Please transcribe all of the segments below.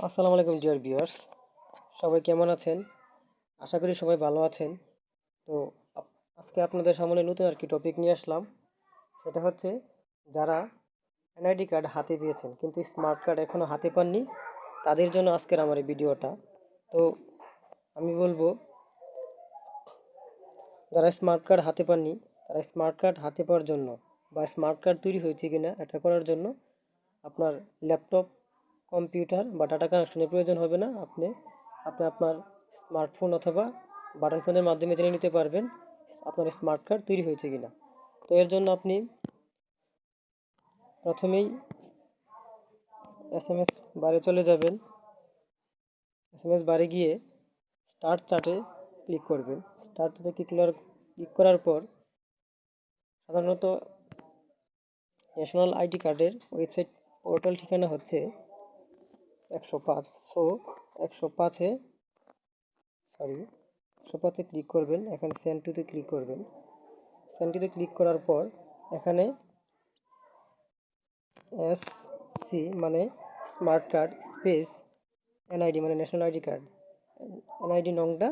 আসসালামু আলাইকুম dear viewers, সবাই কেমন আছেন? আশা করি সবাই ভালো আছেন। তো আজকে আপনাদের সামনে নতুন আর কি টপিক নিয়ে আসলাম। সেটা হচ্ছে যারা এনআইডি কার্ড হাতে পেয়েছেন কিন্তু স্মার্ট কার্ড এখনও হাতে পাননি, তাদের জন্য আজকের আমার এই ভিডিওটা। তো আমি বলবো, যারা স্মার্ট কার্ড হাতে পাননি তারা স্মার্ট কার্ড হাতে পাওয়ার জন্য বা স্মার্ট কার্ড তৈরি হয়েছে কিনা এটা করার জন্য আপনার ল্যাপটপ, কম্পিউটার বা ডাটা কানেকশনের প্রয়োজন হবে না। আপনি আপনি আপনার স্মার্টফোন অথবা বাটন ফোনের মাধ্যমে জেনে নিতে পারবেন আপনার স্মার্ট কার্ড তৈরি হয়েছে কিনা। তো এর জন্য আপনি প্রথমেই SMS বারে চলে যাবেন। SMS বারে গিয়ে স্টার্ট চার্টে ক্লিক করবেন। স্টার্ট চার্টে ক্লিক করার পর সাধারণত ন্যাশনাল আইডি কার্ডের ওয়েবসাইট পোর্টাল ঠিকানা হচ্ছে 105। সো 105-এ 105-এ ক্লিক করবেন। এখানে সেন্ড টুতে ক্লিক করবেন। সেন্ড টুতে ক্লিক করার পর এখানে SC মানে স্মার্ট কার্ড স্পেস NID মানে ন্যাশনাল আইডি কার্ড, NID নংটা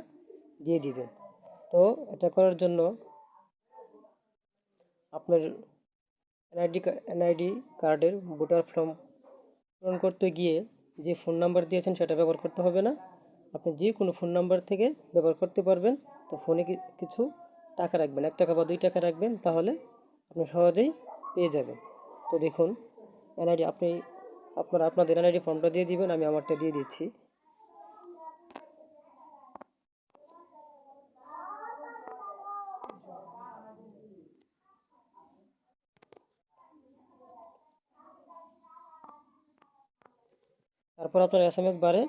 দিয়ে দিবেন। তো এটা করার জন্য আপনার এনআইডি কার্ডের ভোটার ফর্ম পূরণ করতে গিয়ে যে ফোন নাম্বার দিয়েছেন সেটা ব্যবহার করতে হবে না। আপনি যে কোনো ফোন নাম্বার থেকে ব্যবহার করতে পারবেন। তো ফোনে কিছু টাকা রাখবেন, 1 টাকা বা 2 টাকা রাখবেন, তাহলে আপনি সহজেই পেয়ে যাবেন। তো দেখুন, এনআইডি আপনাদের এনআইডি ফর্মটা দিয়ে দিবেন, আমি আমারটা দিয়ে দিচ্ছি। তারপর আপনার SMS বারে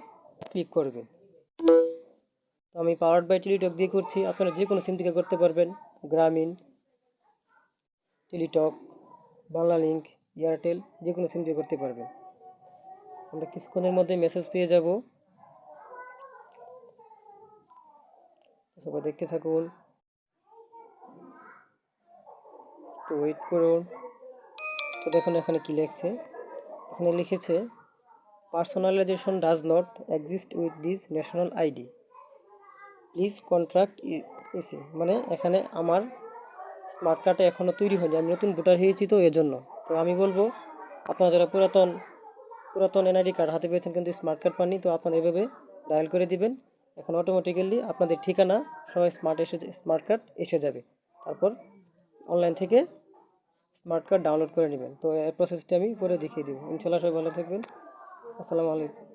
ক্লিক করবেন। তো আমি পাওয়ার্ড বাই টেলিটক দিয়ে করছি। আপনারা যে কোনো সিম থেকে করতে পারবেন, গ্রামীণ, টেলিটক, বাংলা লিঙ্ক, এয়ারটেল, যে কোনো সিম দিয়ে করতে পারবেন। আমরা কিছুক্ষণের মধ্যে মেসেজ পেয়ে যাব। সবাই দেখতে থাকুন, একটু ওয়েট করুন। তো দেখুন এখানে কি লিখছে। এখানে লিখেছে personalisation does not exist with this national ID, please contact AC. মানে এখানে আমার স্মার্ট কার্ডটা এখনও তৈরি হয়নি, আমি নতুন ভোটার হয়েছি, তো এজন্য। তো আমি বলবো, আপনারা যারা পুরাতন এনআইডি কার্ড হাতে পেয়েছেন কিন্তু স্মার্ট কার্ড পাননি, তো আপনারা এভাবে ডায়াল করে দিবেন। এখন অটোমেটিক্যালি আপনাদের ঠিকানা সহ স্মার্ট কার্ড এসে যাবে। তারপর অনলাইন থেকে স্মার্ট কার্ড ডাউনলোড করে নেবেন। তো এই প্রসেসটি আমি পরে দেখিয়ে দিব। ইনশাল্লাহ সবাই ভালো থাকবেন। আসসালামু আলাইকুম।